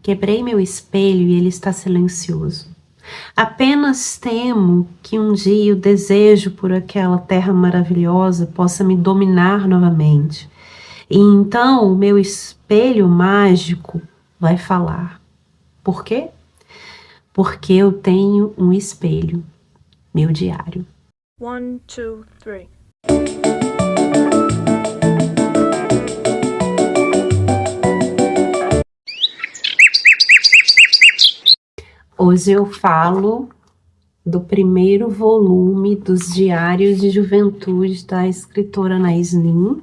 Quebrei meu espelho e ele está silencioso. Apenas temo que um dia o desejo por aquela terra maravilhosa possa me dominar novamente. E então o meu espelho mágico vai falar. Por quê? Porque eu tenho um espelho, meu diário. 1, 2, 3. Hoje eu falo do primeiro volume dos Diários de Juventude da escritora Anaïs Nin.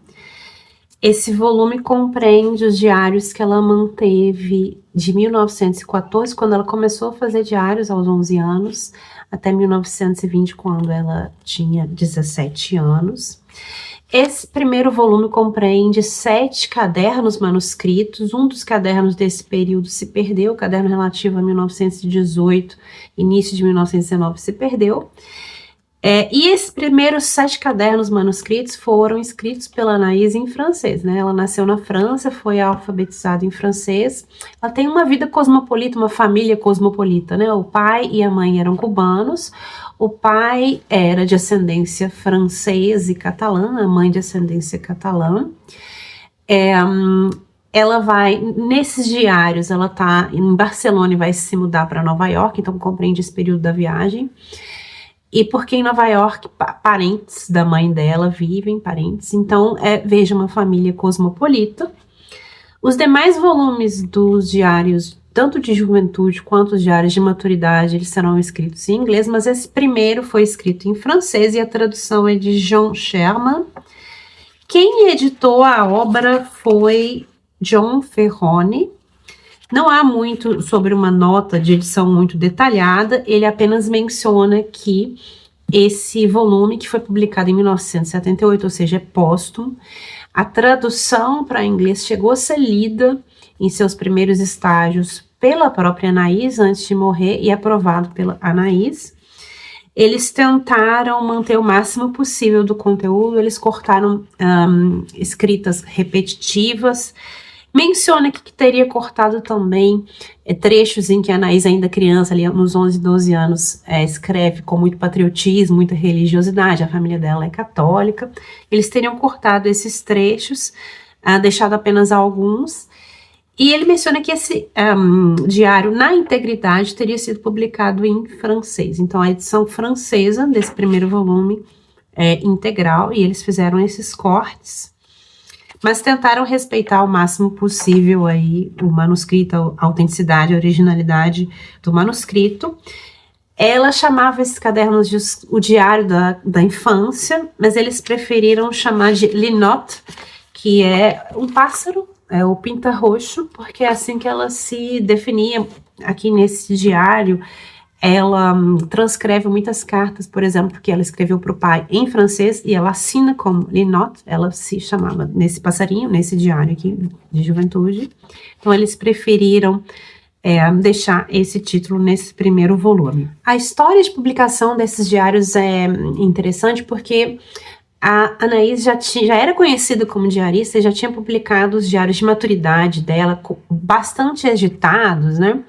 Esse volume compreende os diários que ela manteve de 1914, quando ela começou a fazer diários aos 11 anos, até 1920, quando ela tinha 17 anos. Esse primeiro volume compreende 7 cadernos manuscritos. Um dos cadernos desse período se perdeu, o caderno relativo a 1918, início de 1919 se perdeu. E esses primeiros 7 cadernos manuscritos foram escritos pela Anaïs em francês, né? Ela nasceu na França, foi alfabetizada em francês. Ela tem uma vida cosmopolita, uma família cosmopolita, né? O pai e a mãe eram cubanos. O pai era de ascendência francesa e catalã, a mãe de ascendência catalã. Ela vai, nesses diários, ela está em Barcelona e vai se mudar para Nova York, então compreende esse período da viagem. E porque em Nova York, parentes da mãe dela vivem, parentes, então veja uma família cosmopolita. Os demais volumes dos diários, tanto de juventude quanto os diários de maturidade, eles serão escritos em inglês, mas esse primeiro foi escrito em francês e a tradução é de John Sherman. Quem editou a obra foi John Ferroni. Não há muito sobre uma nota de edição muito detalhada, ele apenas menciona que esse volume, que foi publicado em 1978, ou seja, é póstumo, a tradução para inglês chegou a ser lida em seus primeiros estágios pela própria Anaïs antes de morrer e aprovado pela Anaïs. Eles tentaram manter o máximo possível do conteúdo, eles cortaram escritas repetitivas. Menciona que teria cortado também trechos em que a Anaïs, ainda criança, ali nos 11, 12 anos, escreve com muito patriotismo, muita religiosidade, a família dela é católica. Eles teriam cortado esses trechos, deixado apenas alguns. E ele menciona que esse diário, na integridade, teria sido publicado em francês. Então, a edição francesa desse primeiro volume é integral e eles fizeram esses cortes, mas tentaram respeitar ao máximo possível aí o manuscrito, a autenticidade, a originalidade do manuscrito. Ela chamava esses cadernos de o diário da infância, mas eles preferiram chamar de Linotte, que é um pássaro, é o pinta-roxo, porque é assim que ela se definia aqui nesse diário. Ela transcreve muitas cartas, por exemplo, que ela escreveu para o pai em francês e ela assina como Linotte, ela se chamava nesse passarinho, nesse diário aqui de juventude. Então, eles preferiram deixar esse título nesse primeiro volume. A história de publicação desses diários é interessante porque a Anaïs já era conhecida como diarista e já tinha publicado os diários de maturidade dela, bastante agitados, né?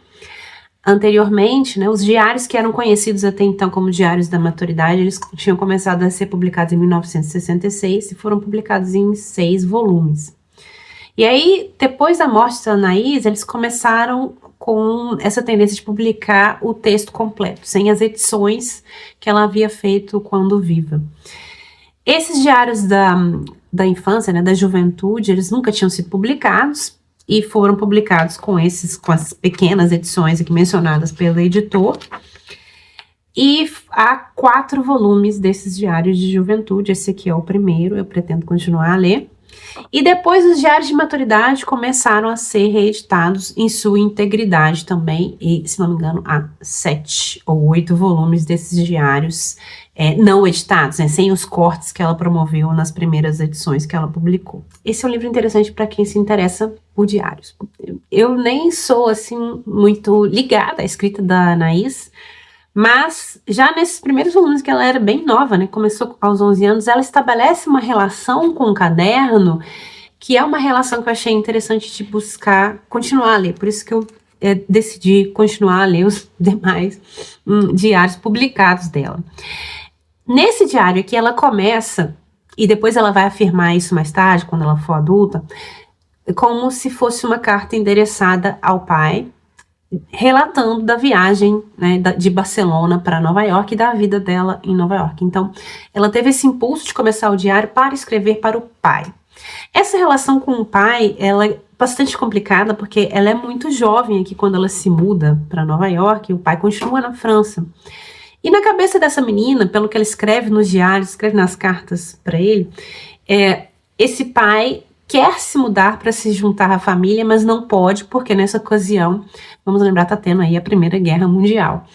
Anteriormente, né, os diários que eram conhecidos até então como diários da maturidade, eles tinham começado a ser publicados em 1966 e foram publicados em 6 volumes. E aí, depois da morte da Anaïs, eles começaram com essa tendência de publicar o texto completo, sem as edições que ela havia feito quando viva. Esses diários da infância, né, da juventude, eles nunca tinham sido publicados, e foram publicados com as pequenas edições aqui mencionadas pelo editor. E há 4 volumes desses diários de juventude, esse aqui é o primeiro, eu pretendo continuar a ler. E depois os diários de maturidade começaram a ser reeditados em sua integridade também, e se não me engano há 7 ou 8 volumes desses diários não editados, né, sem os cortes que ela promoveu nas primeiras edições que ela publicou. Esse é um livro interessante para quem se interessa por diários. Eu nem sou assim muito ligada à escrita da Anaïs, mas já nesses primeiros volumes, que ela era bem nova, né, começou aos 11 anos, ela estabelece uma relação com o caderno, que é uma relação que eu achei interessante de buscar continuar a ler, por isso que eu decidi continuar a ler os demais diários publicados dela. Nesse diário aqui ela começa, e depois ela vai afirmar isso mais tarde, quando ela for adulta, como se fosse uma carta endereçada ao pai, relatando da viagem, né, de Barcelona para Nova York e da vida dela em Nova York. Então, ela teve esse impulso de começar o diário para escrever para o pai. Essa relação com o pai, ela é bastante complicada, porque ela é muito jovem aqui quando ela se muda para Nova York, e o pai continua na França. E na cabeça dessa menina, pelo que ela escreve nos diários, escreve nas cartas para ele, esse pai quer se mudar para se juntar à família, mas não pode, porque nessa ocasião, vamos lembrar, está tendo aí a Primeira Guerra Mundial.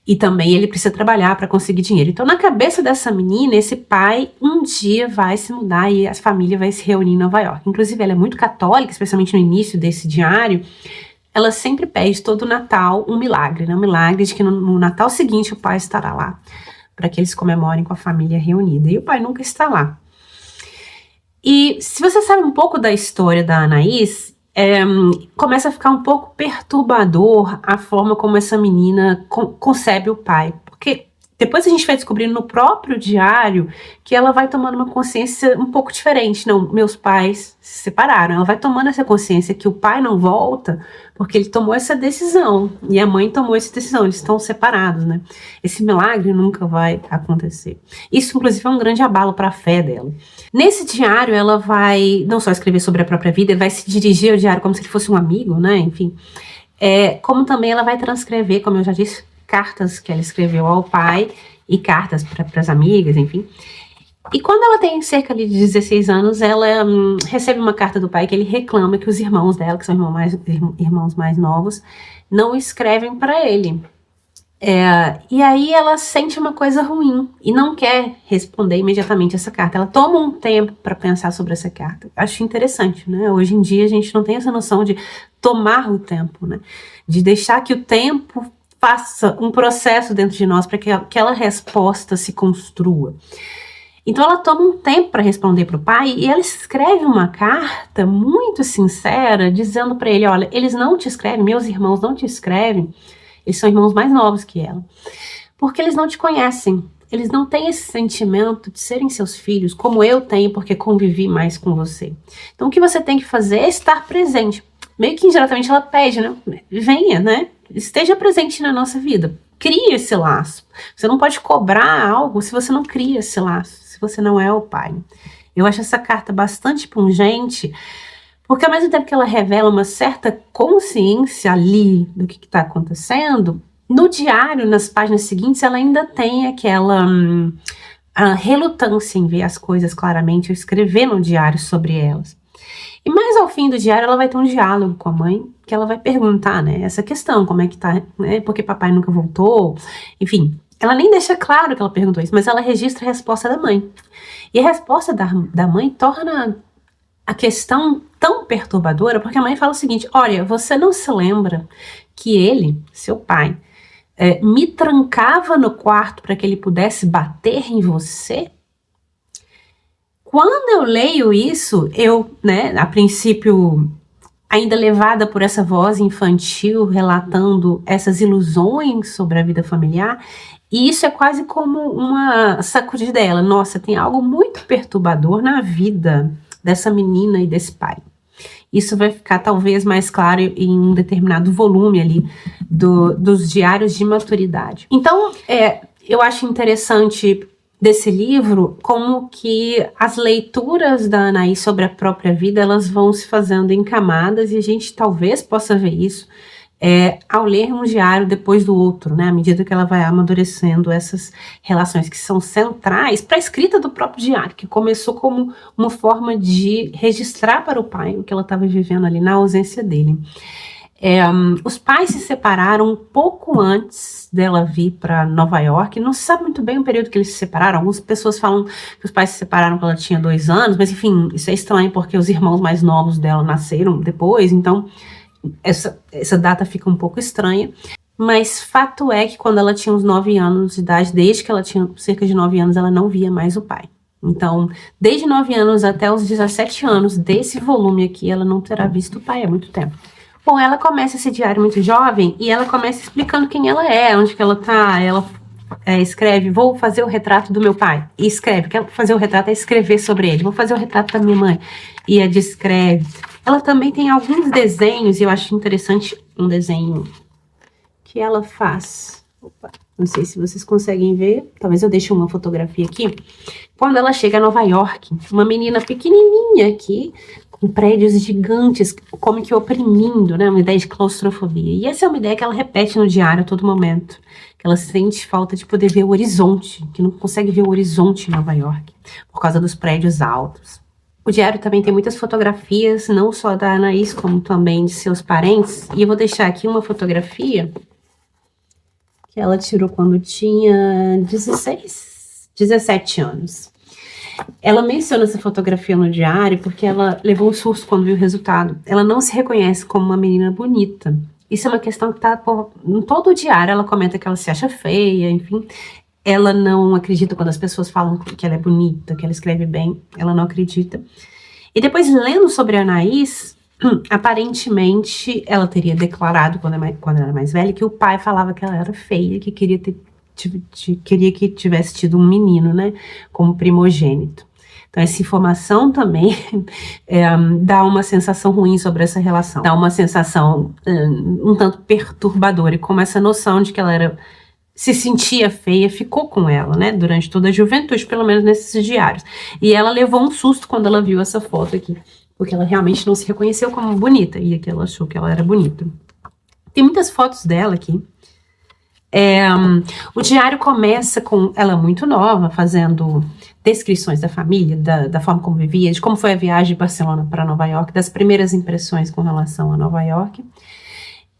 E também ele precisa trabalhar para conseguir dinheiro. Então, na cabeça dessa menina, esse pai um dia vai se mudar e a família vai se reunir em Nova York. Inclusive, ela é muito católica, especialmente no início desse diário. Ela sempre pede todo Natal um milagre, né? Um milagre de que no Natal seguinte o pai estará lá, para que eles comemorem com a família reunida. E o pai nunca está lá. E se você sabe um pouco da história da Anaís, começa a ficar um pouco perturbador a forma como essa menina concebe o pai. Porque depois a gente vai descobrindo no próprio diário que ela vai tomando uma consciência um pouco diferente. Não, meus pais se separaram. Ela vai tomando essa consciência que o pai não volta porque ele tomou essa decisão. E a mãe tomou essa decisão. Eles estão separados, né? Esse milagre nunca vai acontecer. Isso, inclusive, é um grande abalo para a fé dela. Nesse diário, ela vai não só escrever sobre a própria vida, vai se dirigir ao diário como se ele fosse um amigo, né? Enfim. Como também ela vai transcrever, como eu já disse, cartas que ela escreveu ao pai e cartas para as amigas, enfim. E quando ela tem cerca de 16 anos, ela recebe uma carta do pai que ele reclama que os irmãos dela, que são irmãos mais novos, não escrevem para ele. E aí ela sente uma coisa ruim e não quer responder imediatamente essa carta. Ela toma um tempo para pensar sobre essa carta. Acho interessante, né? Hoje em dia a gente não tem essa noção de tomar o tempo, né? De deixar que o tempo faça um processo dentro de nós para que aquela resposta se construa. Então ela toma um tempo para responder para o pai e ela escreve uma carta muito sincera dizendo para ele, olha, eles não te escrevem, meus irmãos não te escrevem, eles são irmãos mais novos que ela, porque eles não te conhecem, eles não têm esse sentimento de serem seus filhos, como eu tenho, porque convivi mais com você. Então o que você tem que fazer é estar presente. Meio que indiretamente ela pede, né? Venha, né? Esteja presente na nossa vida. Crie esse laço. Você não pode cobrar algo se você não cria esse laço, se você não é o pai. Eu acho essa carta bastante pungente, porque ao mesmo tempo que ela revela uma certa consciência ali do que está acontecendo, no diário, nas páginas seguintes, ela ainda tem aquela a relutância em ver as coisas claramente, ou escrever no diário sobre elas. E mais ao fim do diário, ela vai ter um diálogo com a mãe, que ela vai perguntar, né, essa questão, como é que tá, né, porque papai nunca voltou, enfim. Ela nem deixa claro que ela perguntou isso, mas ela registra a resposta da mãe. E a resposta da mãe torna a questão tão perturbadora, porque a mãe fala o seguinte, olha, você não se lembra que ele, seu pai, me trancava no quarto para que ele pudesse bater em você? Quando eu leio isso, eu, né, a princípio, ainda levada por essa voz infantil relatando essas ilusões sobre a vida familiar, e isso é quase como uma sacudida dela. Nossa, tem algo muito perturbador na vida dessa menina e desse pai. Isso vai ficar talvez mais claro em um determinado volume ali dos diários de maturidade. Então, eu acho interessante desse livro, como que as leituras da Anaís sobre a própria vida, elas vão se fazendo em camadas, e a gente talvez possa ver isso ao ler um diário depois do outro, né? À medida que ela vai amadurecendo essas relações que são centrais para a escrita do próprio diário, que começou como uma forma de registrar para o pai o que ela estava vivendo ali na ausência dele. Os pais se separaram um pouco antes dela vir para Nova York. Não se sabe muito bem o período que eles se separaram. Algumas pessoas falam que os pais se separaram quando ela tinha 2 anos, mas enfim, isso é estranho porque os irmãos mais novos dela nasceram depois, então essa data fica um pouco estranha. Mas fato é que quando ela tinha uns 9 anos de idade, desde que ela tinha cerca de 9 anos, ela não via mais o pai. Então, desde 9 anos até os 17 anos desse volume aqui, ela não terá visto o pai há muito tempo. Bom, ela começa esse diário muito jovem e ela começa explicando quem ela é, onde que ela tá. Ela escreve, vou fazer o retrato do meu pai. E escreve, quer fazer o retrato é escrever sobre ele. Vou fazer o retrato da minha mãe. E a descreve. Ela também tem alguns desenhos, e eu acho interessante um desenho que ela faz. Opa, não sei se vocês conseguem ver. Talvez eu deixe uma fotografia aqui. Quando ela chega a Nova York, uma menina pequenininha aqui, com prédios gigantes, como que oprimindo, né? Uma ideia de claustrofobia. E essa é uma ideia que ela repete no diário a todo momento. Que ela sente falta de poder ver o horizonte, que não consegue ver o horizonte em Nova York, por causa dos prédios altos. O diário também tem muitas fotografias, não só da Anaís, como também de seus parentes. E eu vou deixar aqui uma fotografia que ela tirou quando tinha 17 anos. Ela menciona essa fotografia no diário porque ela levou um susto quando viu o resultado. Ela não se reconhece como uma menina bonita. Isso é uma questão que está em todo o diário. Ela comenta que ela se acha feia, enfim. Ela não acredita quando as pessoas falam que ela é bonita, que ela escreve bem. Ela não acredita. E depois, lendo sobre a Anaís, aparentemente ela teria declarado, quando ela era mais velha, que o pai falava que ela era feia, que queria que tivesse tido um menino, né, como primogênito. Então, essa informação também dá uma sensação ruim sobre essa relação. Dá uma sensação um tanto perturbadora. E como essa noção de que ela se sentia feia ficou com ela, né, durante toda a juventude, pelo menos nesses diários. E ela levou um susto quando ela viu essa foto aqui, porque ela realmente não se reconheceu como bonita, e aqui ela achou que ela era bonita. Tem muitas fotos dela aqui. O diário começa com ela muito nova, fazendo descrições da família, da forma como vivia, de como foi a viagem de Barcelona para Nova York, das primeiras impressões com relação a Nova York.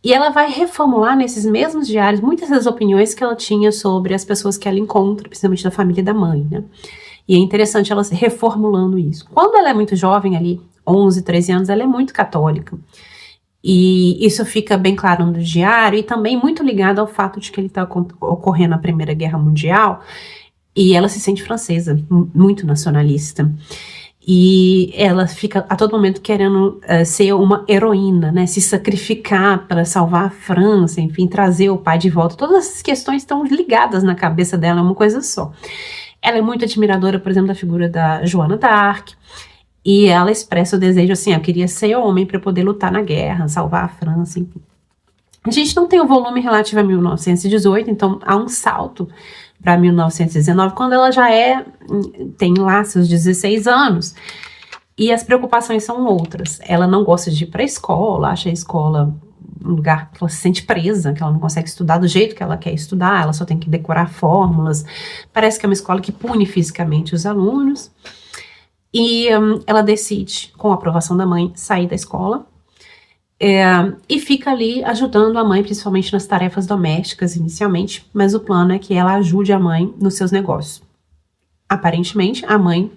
E ela vai reformular nesses mesmos diários muitas das opiniões que ela tinha sobre as pessoas que ela encontra, principalmente da família da mãe, né? E é interessante ela reformulando isso. Quando ela é muito jovem ali, 11, 13 anos, ela é muito católica. E isso fica bem claro no diário e também muito ligado ao fato de que ele está ocorrendo a Primeira Guerra Mundial e ela se sente francesa, muito nacionalista. E ela fica a todo momento querendo ser uma heroína, né? Se sacrificar para salvar a França, enfim, trazer o pai de volta. Todas essas questões estão ligadas na cabeça dela, é uma coisa só. Ela é muito admiradora, por exemplo, da figura da Joana d'Arc. E ela expressa o desejo assim, eu queria ser homem para poder lutar na guerra, salvar a França, enfim. A gente não tem o volume relativo a 1918, então há um salto para 1919, quando ela já tem lá seus 16 anos. E as preocupações são outras. Ela não gosta de ir para a escola, acha a escola um lugar que ela se sente presa, que ela não consegue estudar do jeito que ela quer estudar, ela só tem que decorar fórmulas. Parece que é uma escola que pune fisicamente os alunos. E ela decide, com a aprovação da mãe, sair da escola e fica ali ajudando a mãe, principalmente nas tarefas domésticas inicialmente, mas o plano é que ela ajude a mãe nos seus negócios. Aparentemente, a mãe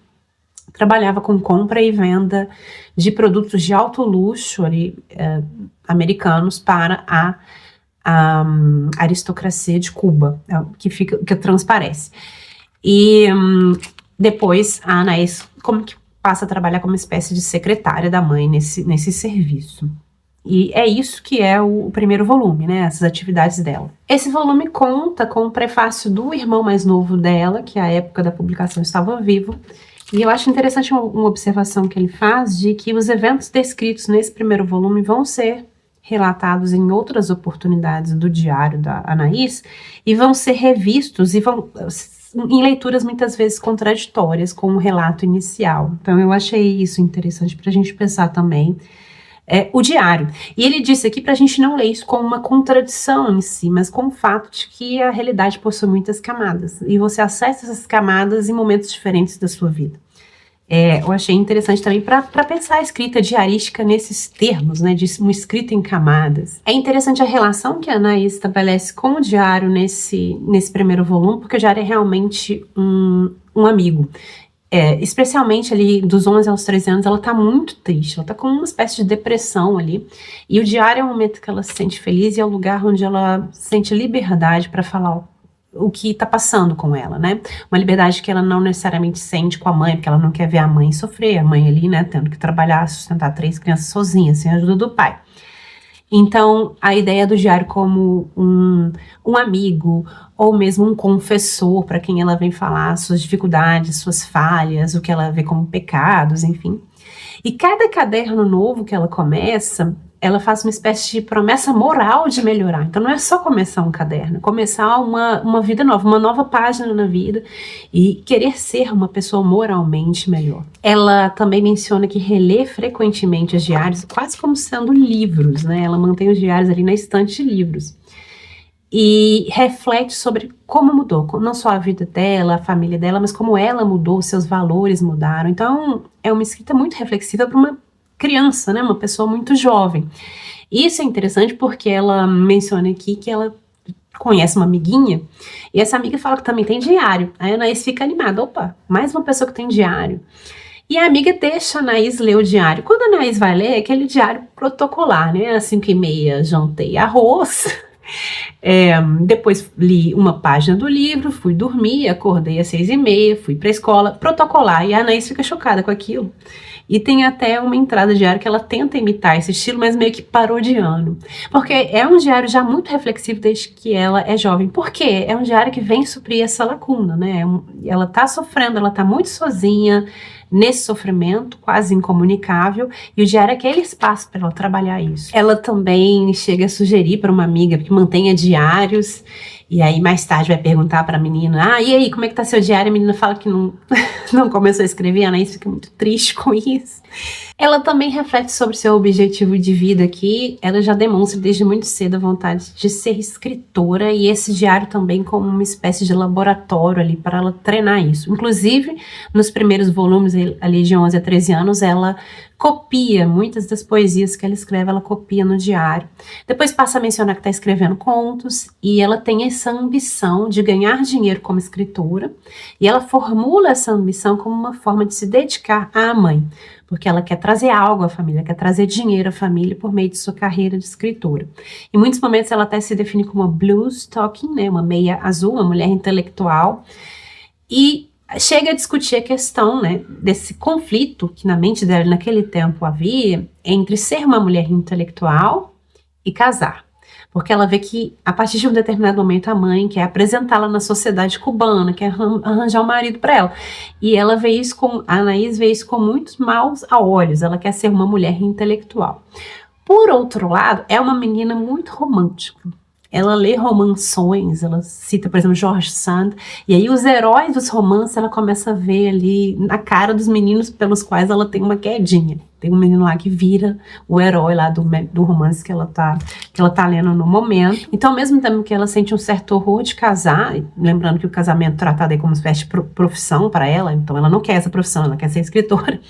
trabalhava com compra e venda de produtos de alto luxo ali, americanos para a aristocracia de Cuba, que transparece. E depois a Anaís passa a trabalhar como espécie de secretária da mãe nesse serviço. E é isso que é o primeiro volume, né? Essas atividades dela. Esse volume conta com o prefácio do irmão mais novo dela, que à época da publicação estava vivo. E eu acho interessante uma observação que ele faz de que os eventos descritos nesse primeiro volume vão ser relatados em outras oportunidades do diário da Anaís e vão ser revistos e vão em leituras muitas vezes contraditórias com o relato inicial. Então eu achei isso interessante para a gente pensar também o diário. E ele disse aqui para a gente não ler isso como uma contradição em si, mas com o fato de que a realidade possui muitas camadas e você acessa essas camadas em momentos diferentes da sua vida. Eu achei interessante também para pensar a escrita diarística nesses termos, né, de uma escrita em camadas. É interessante a relação que a Anaís estabelece com o diário nesse primeiro volume, porque o diário é realmente um amigo. Especialmente ali dos 11 aos 13 anos, ela tá muito triste, ela tá com uma espécie de depressão ali, e o diário é um momento que ela se sente feliz e é o lugar onde ela sente liberdade para falar o que tá passando com ela, né? Uma liberdade que ela não necessariamente sente com a mãe, porque ela não quer ver a mãe sofrer, a mãe ali, né, tendo que trabalhar, sustentar 3 crianças sozinha, sem a ajuda do pai. Então, a ideia do diário como um amigo, ou mesmo um confessor para quem ela vem falar suas dificuldades, suas falhas, o que ela vê como pecados, enfim. E cada caderno novo que ela começa, ela faz uma espécie de promessa moral de melhorar. Então não é só começar um caderno, é começar uma vida nova, uma nova página na vida e querer ser uma pessoa moralmente melhor. Ela também menciona que relê frequentemente os diários, quase como sendo livros, né? Ela mantém os diários ali na estante de livros. E reflete sobre como mudou, não só a vida dela, a família dela, mas como ela mudou, seus valores mudaram. Então, é uma escrita muito reflexiva para uma criança, né, uma pessoa muito jovem. Isso é interessante porque ela menciona aqui que ela conhece uma amiguinha, e essa amiga fala que também tem diário. Aí a Anaís fica animada, opa, mais uma pessoa que tem diário. E a amiga deixa a Anaís ler o diário. Quando a Anaís vai ler, é aquele diário protocolar, né, às 5h30 jantei arroz... depois li uma página do livro, fui dormir, acordei às 6h30, fui para a escola, protocolar, e a Anaís fica chocada com aquilo. E tem até uma entrada diária que ela tenta imitar esse estilo, mas meio que parodiando. Porque é um diário já muito reflexivo desde que ela é jovem. Por quê? É um diário que vem suprir essa lacuna, né? Ela tá sofrendo, ela tá muito sozinha nesse sofrimento, quase incomunicável, e o diário é aquele espaço para ela trabalhar isso. Ela também chega a sugerir para uma amiga que mantenha diários, e aí mais tarde vai perguntar para a menina, e aí, como é que tá seu diário? A menina fala que não, não começou a escrever, a Anaís fica muito triste com isso. Ela também reflete sobre seu objetivo de vida aqui, ela já demonstra desde muito cedo a vontade de ser escritora, e esse diário também como uma espécie de laboratório ali para ela treinar isso. Inclusive, nos primeiros volumes, ali de 11 a 13 anos, ela copia muitas das poesias que ela escreve, ela copia no diário. Depois passa a mencionar que está escrevendo contos, e ela tem essa ambição de ganhar dinheiro como escritora, e ela formula essa ambição como uma forma de se dedicar à mãe, porque ela quer trazer algo à família, quer trazer dinheiro à família por meio de sua carreira de escritora. Em muitos momentos ela até se define como uma blues talking, né, uma meia azul, uma mulher intelectual, e chega a discutir a questão, né, desse conflito que na mente dela naquele tempo havia entre ser uma mulher intelectual e casar. Porque ela vê que, a partir de um determinado momento, a mãe quer apresentá-la na sociedade cubana, quer arranjar um marido para ela. E ela vê isso a Anaís vê isso com muitos maus olhos, ela quer ser uma mulher intelectual. Por outro lado, é uma menina muito romântica. Ela lê romanções, ela cita, por exemplo, George Sand, e aí os heróis dos romances ela começa a ver ali na cara dos meninos pelos quais ela tem uma quedinha. Tem um menino lá que vira o herói lá do romance que ela tá lendo no momento. Então, ao mesmo tempo que ela sente um certo horror de casar, lembrando que o casamento é tratado aí como uma espécie de profissão para ela, então ela não quer essa profissão, ela quer ser escritora.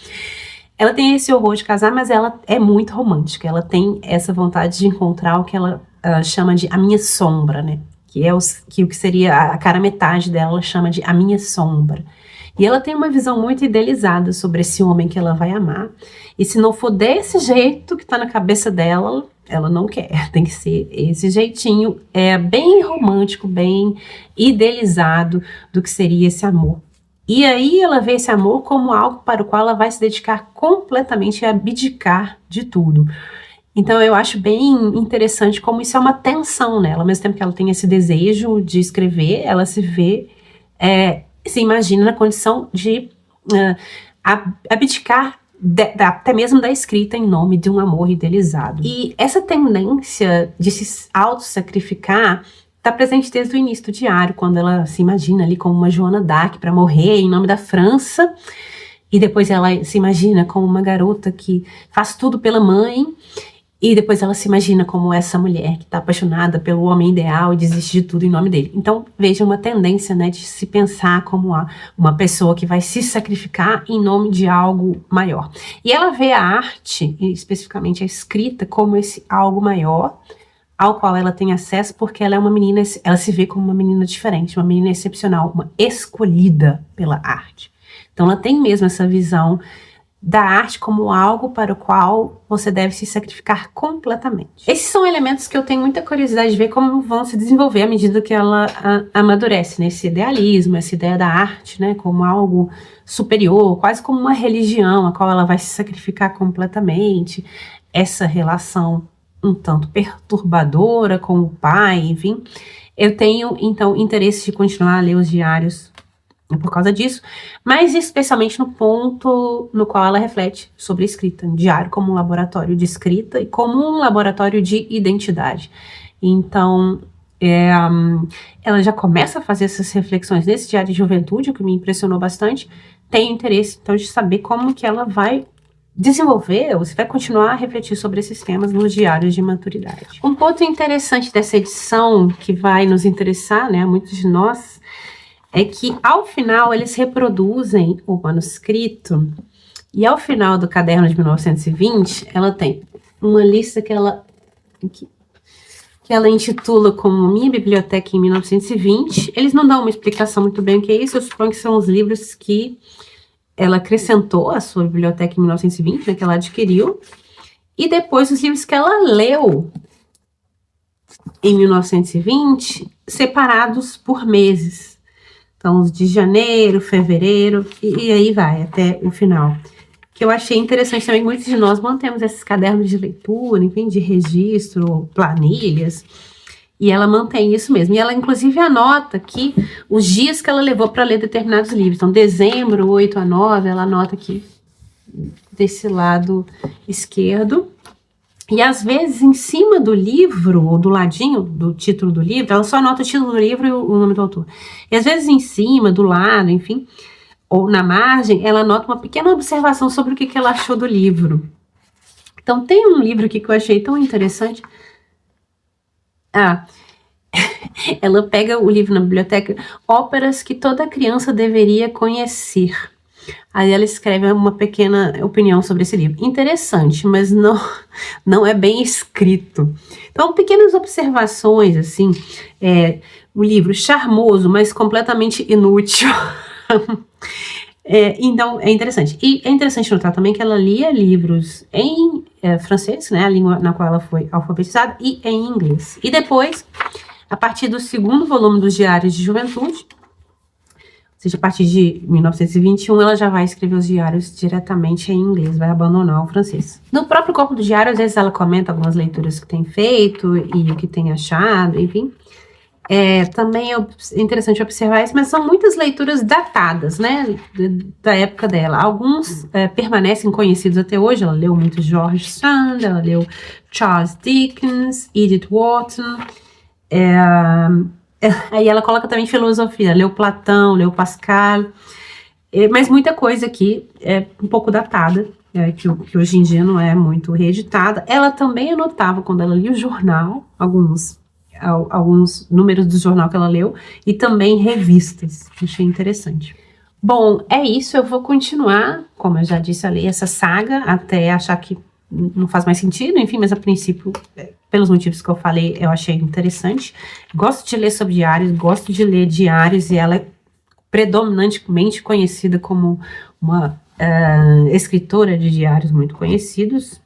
Ela tem esse horror de casar, mas ela é muito romântica. Ela tem essa vontade de encontrar o que ela chama de a minha sombra, né? Que é o que seria a cara metade dela, ela chama de a minha sombra. E ela tem uma visão muito idealizada sobre esse homem que ela vai amar. E se não for desse jeito que tá na cabeça dela, ela não quer. Tem que ser esse jeitinho bem romântico, bem idealizado do que seria esse amor. E aí ela vê esse amor como algo para o qual ela vai se dedicar completamente e abdicar de tudo. Então eu acho bem interessante como isso é uma tensão nela. Ao mesmo tempo que ela tem esse desejo de escrever, ela se vê, se imagina na condição de abdicar até mesmo da escrita em nome de um amor idealizado. E essa tendência de se auto-sacrificar está presente desde o início do diário, quando ela se imagina ali como uma Joana d'Arc para morrer em nome da França, e depois ela se imagina como uma garota que faz tudo pela mãe, e depois ela se imagina como essa mulher que está apaixonada pelo homem ideal e desiste de tudo em nome dele. Então veja uma tendência, né, de se pensar como uma pessoa que vai se sacrificar em nome de algo maior. E ela vê a arte, e especificamente a escrita, como esse algo maior, ao qual ela tem acesso, porque ela é uma menina, ela se vê como uma menina diferente, uma menina excepcional, uma escolhida pela arte. Então ela tem mesmo essa visão da arte como algo para o qual você deve se sacrificar completamente. Esses são elementos que eu tenho muita curiosidade de ver como vão se desenvolver à medida que ela amadurece, né? Esse idealismo, essa ideia da arte, né, como algo superior, quase como uma religião a qual ela vai se sacrificar completamente, essa relação um tanto perturbadora com o pai, enfim. Eu tenho, então, interesse de continuar a ler os diários por causa disso, mas especialmente no ponto no qual ela reflete sobre a escrita, diário como um laboratório de escrita e como um laboratório de identidade. Então, ela já começa a fazer essas reflexões nesse diário de juventude, o que me impressionou bastante. Tenho interesse, então, de saber como que ela vai desenvolver, ou se vai continuar a refletir sobre esses temas nos diários de maturidade. Um ponto interessante dessa edição, que vai nos interessar, né, a muitos de nós, é que ao final eles reproduzem o manuscrito, e ao final do caderno de 1920, ela tem uma lista que ela intitula como Minha Biblioteca em 1920. Eles não dão uma explicação muito bem o que é isso, eu suponho que são os livros que ela acrescentou à sua biblioteca em 1920, né, que ela adquiriu, e depois os livros que ela leu em 1920, separados por meses. Então, os de janeiro, fevereiro, e aí vai, até o final. Que eu achei interessante também, muitos de nós mantemos esses cadernos de leitura, enfim, de registro, planilhas, e ela mantém isso mesmo. E ela, inclusive, anota aqui os dias que ela levou para ler determinados livros. Então, dezembro, 8 a 9, ela anota aqui desse lado esquerdo. E às vezes, em cima do livro, ou do ladinho do título do livro, ela só anota o título do livro e o nome do autor. E às vezes, em cima, do lado, enfim, ou na margem, ela anota uma pequena observação sobre o que ela achou do livro. Então, tem um livro aqui que eu achei tão interessante. Ela pega o livro na biblioteca, Óperas que toda criança deveria conhecer. Aí ela escreve uma pequena opinião sobre esse livro. Interessante, mas não é bem escrito. Então, pequenas observações, assim, um livro charmoso, mas completamente inútil. Então, é interessante. E é interessante notar também que ela lia livros em francês, né, a língua na qual ela foi alfabetizada, e em inglês. E depois, a partir do segundo volume dos Diários de Juventude, ou seja, a partir de 1921, ela já vai escrever os diários diretamente em inglês, vai abandonar o francês. No próprio corpo do diário, às vezes ela comenta algumas leituras que tem feito e o que tem achado, enfim. Também é interessante observar isso, mas são muitas leituras datadas, né, da época dela. Alguns permanecem conhecidos até hoje. Ela leu muito George Sand, ela leu Charles Dickens, Edith Wharton. Aí ela coloca também filosofia, leu Platão, leu Pascal, mas muita coisa aqui é um pouco datada, que hoje em dia não é muito reeditada. Ela também anotava, quando ela lia o jornal, alguns números do jornal que ela leu, e também revistas. Achei interessante. Bom, é isso. Eu vou continuar, como eu já disse, a ler essa saga até achar que não faz mais sentido, enfim, mas a princípio, pelos motivos que eu falei, eu achei interessante. Gosto de ler sobre diários, gosto de ler diários, e ela é predominantemente conhecida como uma escritora de diários muito conhecidos.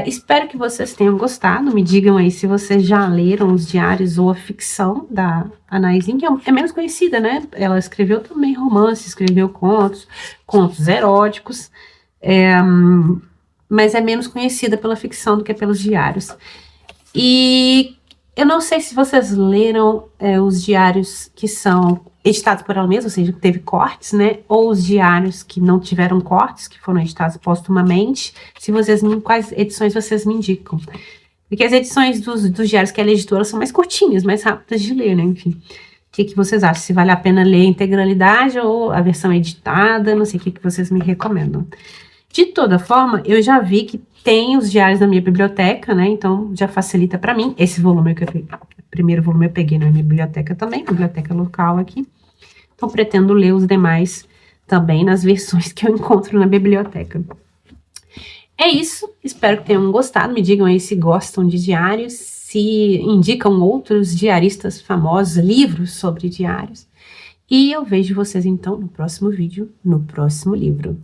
Espero que vocês tenham gostado. Me digam aí se vocês já leram os diários ou a ficção da Anais Nin, que é menos conhecida, né? Ela escreveu também romance, escreveu contos eróticos, mas é menos conhecida pela ficção do que pelos diários. E eu não sei se vocês leram os diários que são editados por ela mesma, ou seja, que teve cortes, né? Ou os diários que não tiveram cortes, que foram editados póstumamente. Quais edições vocês me indicam? Porque as edições dos diários que ela editou são mais curtinhas, mais rápidas de ler, né? Enfim, o que vocês acham? Se vale a pena ler a integralidade ou a versão editada? Não sei o que vocês me recomendam. De toda forma, eu já vi que tem os diários na minha biblioteca, né? Então, já facilita para mim. Esse volume o primeiro volume eu peguei na minha biblioteca também, biblioteca local aqui. Então, pretendo ler os demais também nas versões que eu encontro na biblioteca. É isso. Espero que tenham gostado. Me digam aí se gostam de diários, se indicam outros diaristas famosos, livros sobre diários. E eu vejo vocês, então, no próximo vídeo, no próximo livro.